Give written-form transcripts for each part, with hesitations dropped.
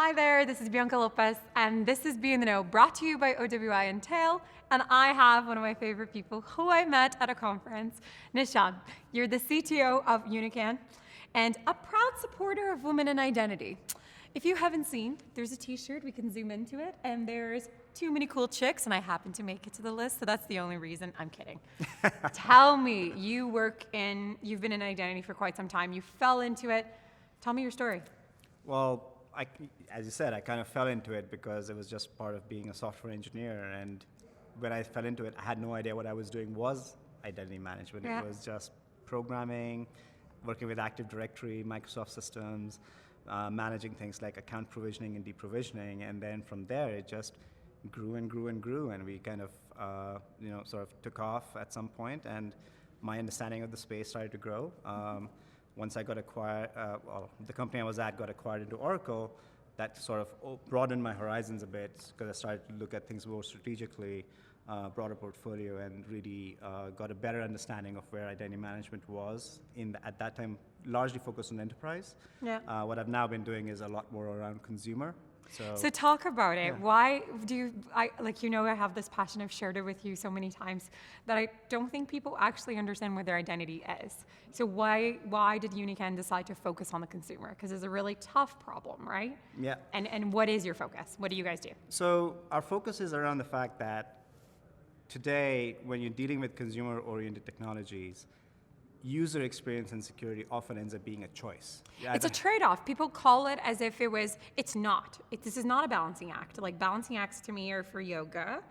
Hi there, this is Bianca Lopez, and this is Be in the Know, brought to you by OWI and Tail. And I have one of my favorite people who I met at a conference, Nishant. You're the CTO of Uniken and a proud supporter of women in identity. If you haven't seen, there's a t-shirt, we can zoom into it, and there's too many cool chicks, and I happen to make it to the list, so that's the only reason. I'm kidding. Tell me, you've been in identity for quite some time, you fell into it. Tell me your story. Well, as you said, I kind of fell into it because it was just part of being a software engineer. And when I fell into it, I had no idea what I was doing was identity management. Yeah. It was just programming, working with Active Directory, Microsoft systems, managing things like account provisioning and deprovisioning. And then from there, it just grew and grew and grew. And we kind of, sort of took off at some point. And my understanding of the space started to grow. Once I got acquired, the company I was at got acquired into Oracle, that sort of broadened my horizons a bit because I started to look at things more strategically, broader portfolio, and really got a better understanding of where identity management was at that time, largely focused on enterprise. Yeah. What I've now been doing is a lot more around consumer. So talk about it. Yeah. Why do I have this passion, I've shared it with you so many times, that I don't think people actually understand what their identity is. So why did Uniken decide to focus on the consumer? Because it's a really tough problem, right? Yeah. And what is your focus? What do you guys do? So our focus is around the fact that today, when you're dealing with consumer-oriented technologies, user experience and security often ends up being a choice. It's a trade-off. People call it as if it's not. This is not a balancing act. Like balancing acts to me are for yoga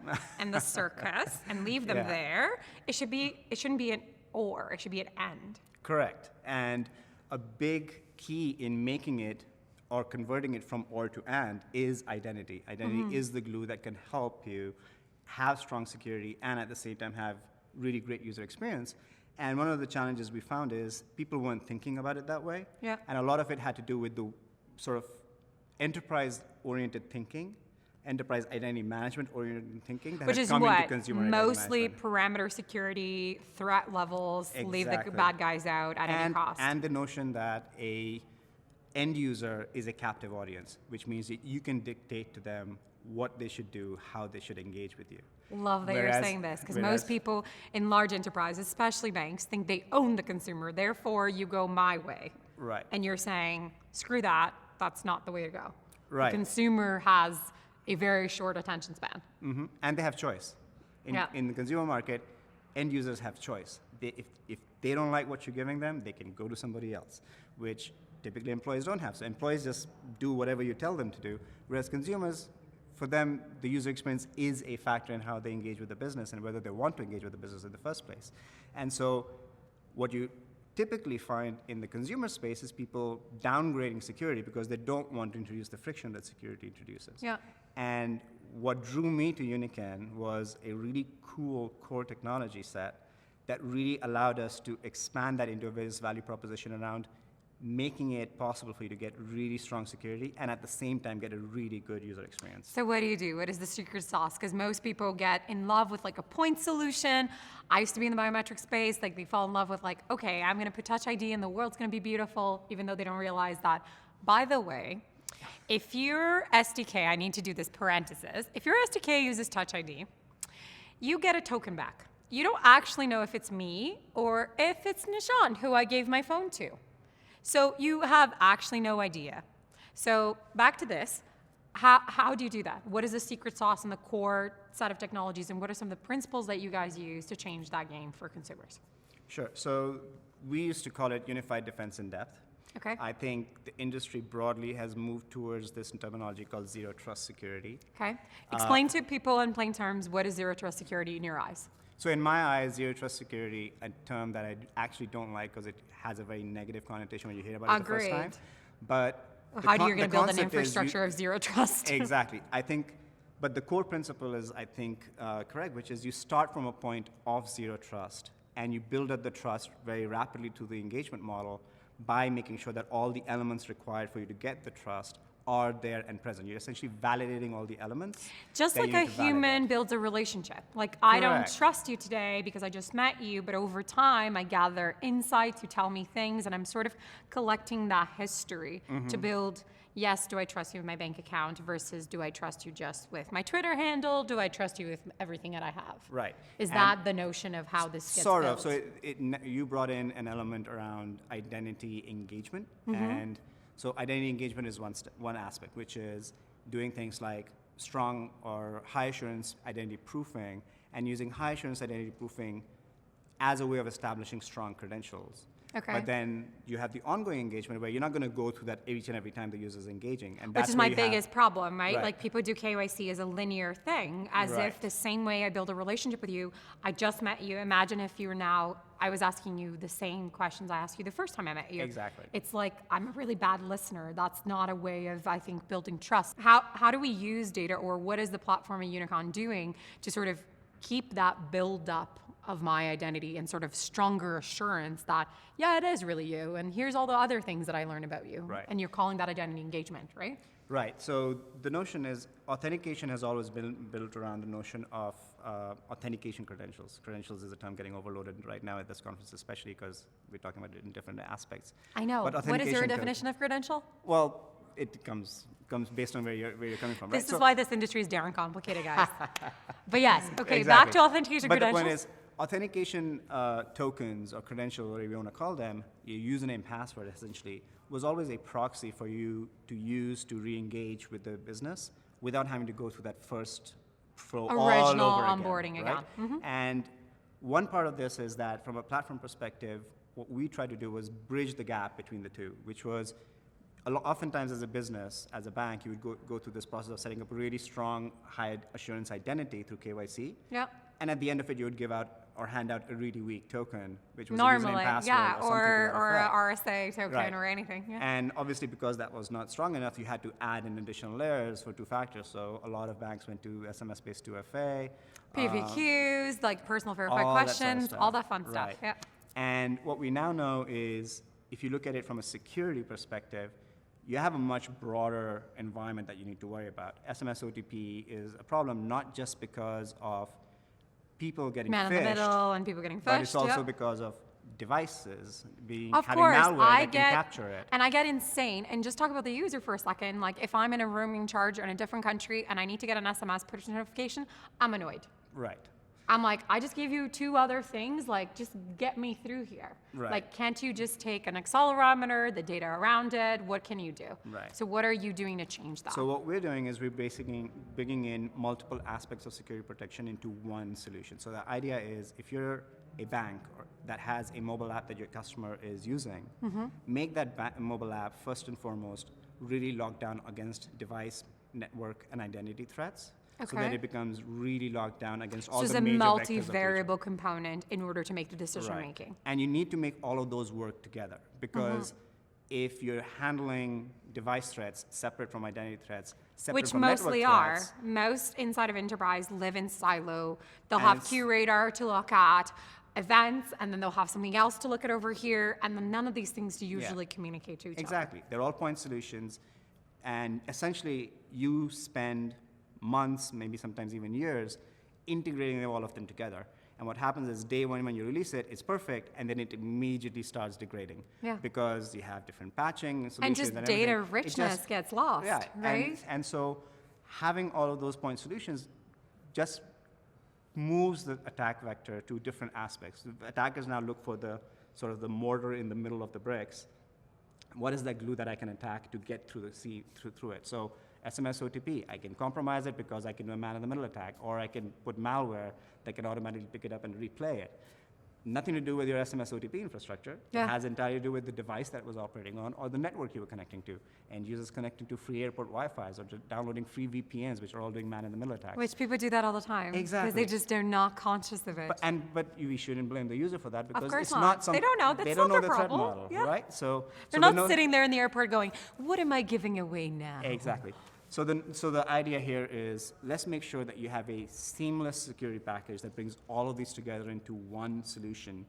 and the circus, and leave them there. It shouldn't be an or, it should be an and. Correct. And a big key in making it or converting it from or to and is identity. Identity is the glue that can help you have strong security and at the same time have really great user experience. And one of the challenges we found is people weren't thinking about it that way. Yeah. And a lot of it had to do with the sort of enterprise-oriented thinking, enterprise identity management-oriented thinking that Which has is come what? into consumer Mostly identity management. parameter security, threat levels, leave the Exactly. bad guys out at any cost. And the notion that a end user is a captive audience, which means that you can dictate to them what they should do, how they should engage with you. Love that you're saying this, because most people in large enterprises, especially banks, think they own the consumer, therefore you go my way. Right. And you're saying, screw that, that's not the way to go. Right. The consumer has a very short attention span. Mm-hmm. And they have choice. In the consumer market, end users have choice. If they don't like what you're giving them, they can go to somebody else, which typically employees don't have. So employees just do whatever you tell them to do, whereas consumers, for them, the user experience is a factor in how they engage with the business and whether they want to engage with the business in the first place. And so what you typically find in the consumer space is people downgrading security because they don't want to introduce the friction that security introduces. Yeah. And what drew me to Uniken was a really cool core technology set that really allowed us to expand that into a business value proposition around making it possible for you to get really strong security and at the same time get a really good user experience. So what do you do? What is the secret sauce? Because most people get in love with like a point solution. I used to be in the biometric space. Like they fall in love with like, okay, I'm going to put Touch ID and the world's going to be beautiful, even though they don't realize that. By the way, if your SDK, I need to do this parenthesis, if your SDK uses Touch ID, you get a token back. You don't actually know if it's me or if it's Nishant, who I gave my phone to. So you have actually no idea. So back to this, how do you do that? What is the secret sauce in the core set of technologies, and what are some of the principles that you guys use to change that game for consumers? Sure. So we used to call it unified defense in depth. Okay. I think the industry broadly has moved towards this terminology called zero trust security. Okay. Explain to people in plain terms, what is zero trust security in your eyes? So in my eyes, zero trust security, a term that I actually don't like because it has a very negative connotation when you hear about it the first time. But how do you going to build an infrastructure of zero trust? Exactly. I think, but the core principle is, I think, correct, which is you start from a point of zero trust and you build up the trust very rapidly to the engagement model by making sure that all the elements required for you to get the trust are there and present. You're essentially validating all the elements. Just like a human builds a relationship. Like, I don't trust you today because I just met you, but over time I gather insights, you tell me things, and I'm sort of collecting that history to build, yes, do I trust you with my bank account versus do I trust you just with my Twitter handle? Do I trust you with everything that I have? Right. Is And that the notion of how this gets sort built? of. So you brought in an element around identity engagement, and so identity engagement is one aspect, which is doing things like strong or high assurance identity proofing, and using high assurance identity proofing as a way of establishing strong credentials. Okay. But then you have the ongoing engagement where you're not going to go through that each and every time the user is engaging. And Which that's is where my you have- biggest problem, right? Right. Like people do KYC as a linear thing, as Right. if the same way I build a relationship with you, I just met you. Imagine if you were now, I was asking you the same questions I asked you the first time I met you. Exactly. It's like, I'm a really bad listener. That's not a way of, I think, building trust. How do we use data, or what is the platform at Unicron doing to sort of keep that build up of my identity and sort of stronger assurance that, yeah, it is really you, and here's all the other things that I learned about you. Right. And you're calling that identity engagement, right? Right. So the notion is authentication has always been built around the notion of authentication credentials. Credentials is a term getting overloaded right now at this conference, especially because we're talking about it in different aspects. I know. But What is your authentication definition of credential? Well, it comes based on where you're coming from. This right? is why this industry is darn complicated, guys. But yes, okay, back Exactly. to authentication But credentials. the point is, authentication tokens or credentials, whatever you want to call them, your username, password, essentially, was always a proxy for you to use to re-engage with the business without having to go through that first flow all Original over onboarding again. again. Right? And one part of this is that from a platform perspective, what we tried to do was bridge the gap between the two, which was oftentimes as a business, as a bank, you would go through this process of setting up a really strong high assurance identity through KYC. Yep. And at the end of it, you would give out or hand out a really weak token, which was Normally, a username, password, yeah, or something to that or a effect. RSA token Right. or anything. Yeah. And obviously, because that was not strong enough, you had to add in additional layers for two factors. So a lot of banks went to SMS-based 2FA. PVQs, like personal verified all that sort of questions, stuff. all that fun stuff. Right. Yeah. And what we now know is, if you look at it from a security perspective, you have a much broader environment that you need to worry about. SMS OTP is a problem not just because of people getting Man in phished, the middle and people getting but phished. it's also yep. because of devices Of having course, malware I that get, can capture it. and I get insane. And just talk about the user for a second. Like if I'm in a roaming charge in a different country and I need to get an SMS push notification, I'm annoyed. Right. I'm like, I just gave you two other things. Like, just get me through here. Right. Like, can't you just take an accelerometer, the data around it? What can you do? Right. So what are you doing to change that? So what we're doing is we're basically bringing in multiple aspects of security protection into one solution. So the idea is if you're a bank that has a mobile app that your customer is using, make that mobile app first and foremost really locked down against device, network, and identity threats. So that Okay. it becomes really locked down against all So it's the a major vectors of breach. multivariable component in order to make the decision Right. making. And you need to make all of those work together because if you're handling device threats separate from identity threats, separate Which from mostly network are. threats, Most inside of enterprise live in silo. They'll And have it's- QRadar to look at, events, and then they'll have something else to look at over here, and then none of these things to usually communicate to each Exactly. They're all point solutions. And essentially, you spend months, maybe sometimes even years, integrating all of them together. And what happens is day one when you release it, it's perfect, and then it immediately starts degrading. Yeah. Because you have different patching solutions And just and data everything. It richness just- gets lost, Yeah, right? and so having all of those point solutions just moves the attack vector to different aspects. The attackers now look for the sort of the mortar in the middle of the bricks. What is that glue that I can attack to get through through it? So SMS OTP, I can compromise it because I can do a man-in-the-middle attack, or I can put malware that can automatically pick it up and replay it. Nothing to do with your SMS OTP infrastructure. Yeah. It has entirely to do with the device that was operating on or the network you were connecting to. And users connecting to free airport Wi-Fi's or just downloading free VPNs, which are all doing man-in-the-middle attacks. Which people do that all the time. Because Exactly. they're not conscious of it. But we shouldn't blame the user for that because course it's not. not something They don't know. they That's don't not know their the threat problem. model, Yeah. right? So They're so not sitting there in the airport going, what am I giving away now? Exactly. So the idea here is let's make sure that you have a seamless security package that brings all of these together into one solution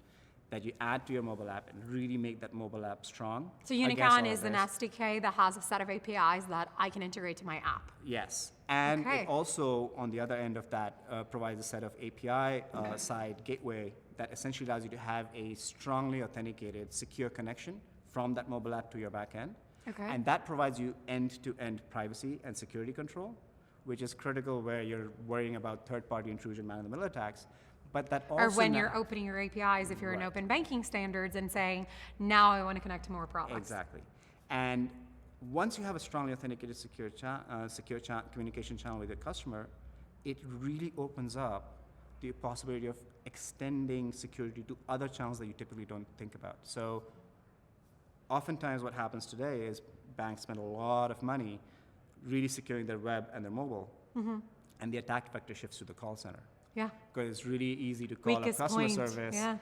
that you add to your mobile app and really make that mobile app strong. So against Unicron all is of an this. SDK that has a set of APIs that I can integrate to my app. Yes, and Okay. it also, on the other end of that, provides a set of API side gateway that essentially allows you to have a strongly authenticated, secure connection from that mobile app to your backend. Okay. And that provides you end-to-end privacy and security control, which is critical where you're worrying about third-party intrusion, man-in-the-middle attacks. But that also Or when you're opening your APIs, if you're in Right. open banking standards and saying, now I want to connect to more products. Exactly. And once you have a strongly authenticated secure communication channel with your customer, it really opens up the possibility of extending security to other channels that you typically don't think about. So oftentimes what happens today is banks spend a lot of money really securing their web and their mobile, and the attack vector shifts to the call center. Yeah. Because it's really easy to call Weakest up customer point, service yeah.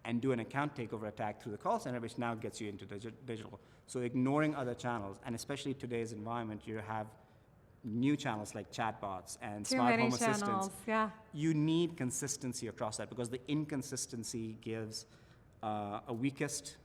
and do an account takeover attack through the call center, which now gets you into digital. So ignoring other channels, and especially today's environment, you have new channels like chatbots and Too smart many home assistants. channels, yeah. You need consistency across that because the inconsistency gives a weakest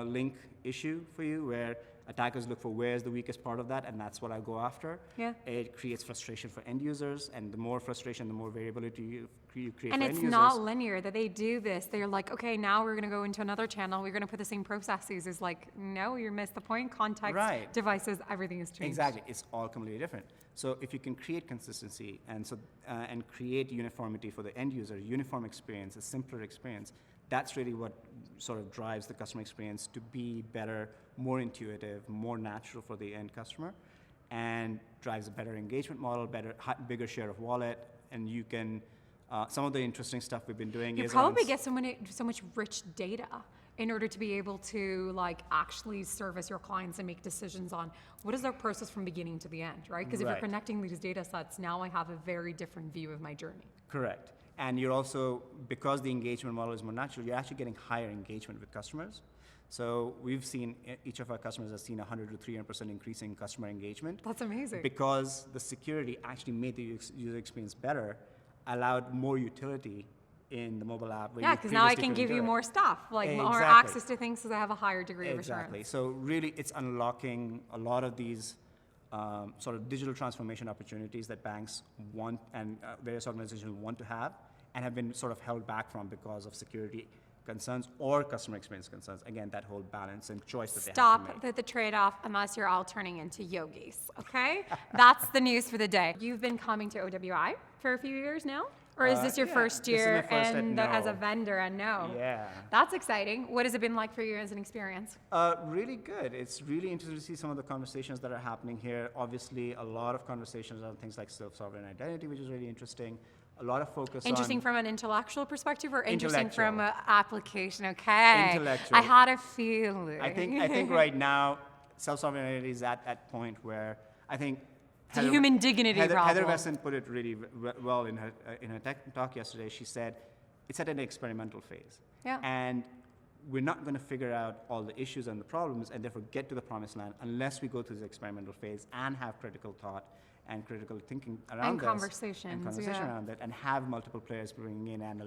link issue for you where attackers look for where's the weakest part of that, and that's what I go after. Yeah. It creates frustration for end users, and the more frustration, the more variability you create And for it's end users. not linear that they do this. They're like, okay, now we're going to go into another channel. We're going to put the same processes. It's like, no, you missed the point. Context, Right. devices, everything has changed. Exactly, it's all completely different. So if you can create consistency and create uniformity for the end user, uniform experience, a simpler experience, that's really what sort of drives the customer experience to be better, more intuitive, more natural for the end customer, and drives a better engagement model, bigger share of wallet, and you can. Some of the interesting stuff we've been doing You is probably get so much rich data in order to be able to like actually service your clients and make decisions on what is their process from beginning to the end, right? Because if you're Right. connecting these data sets, now I have a very different view of my journey. Correct. And you're also, because the engagement model is more natural, you're actually getting higher engagement with customers. So we've seen, each of our customers has seen 100 to 300% increase in customer engagement. That's amazing. Because the security actually made the user experience better, allowed more utility in the mobile app. Yeah, because now I can give you more. more stuff, like more Exactly. access to things, because I have a higher degree of Exactly. assurance. So really, it's unlocking a lot of these sort of digital transformation opportunities that banks want and various organizations want to have and have been sort of held back from because of security concerns or customer experience concerns. Again, that whole balance and choice that they have to Stop make. the trade-off unless you're all turning into yogis, okay? That's the news for the day. You've been coming to OWI for a few years now? Or is this your Yeah, first this is year my first at as a No. vendor and no? Yeah. That's exciting. What has it been like for you as an experience? Really good. It's really interesting to see some of the conversations that are happening here. Obviously, a lot of conversations on things like self-sovereign identity, which is really interesting. A lot of focus Interesting on from an intellectual perspective or interesting Intellectual. from an application? Okay. Intellectual. I had a feeling. I think right now, self-sovereign identity is at that point where I think It's a human dignity problem. Heather Wesson put it really well in her tech talk yesterday. She said it's at an experimental phase, Yeah. and we're not going to figure out all the issues and the problems, and therefore get to the promised land unless we go through this experimental phase and have critical thought and critical thinking around And this, conversations, and conversation yeah. around it, and have multiple players bringing in and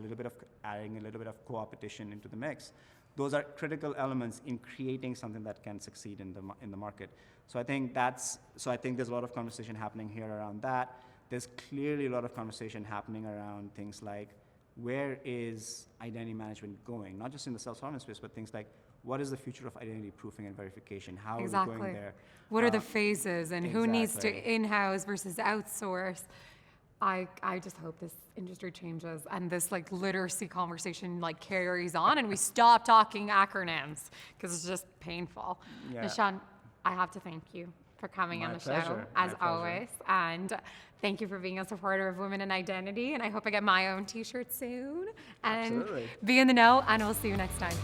adding a little bit of co-opetition into the mix. Those are critical elements in creating something that can succeed in the market. So I think there's a lot of conversation happening here around that. There's clearly a lot of conversation happening around things like where is identity management going? Not just in the self-sovereign space, but things like what is the future of identity proofing and verification? How are we going there? What are the phases and who needs to exactly. in-house versus outsource? I just hope this industry changes and this like literacy conversation like carries on and we stop talking acronyms because it's just painful. Yeah. Nishant, I have to thank you for coming on My the show pleasure. as My pleasure. always, and thank you for being a supporter of women in identity. And I hope I get my own T-shirt soon. And Absolutely. be in the know, and we'll see you next time.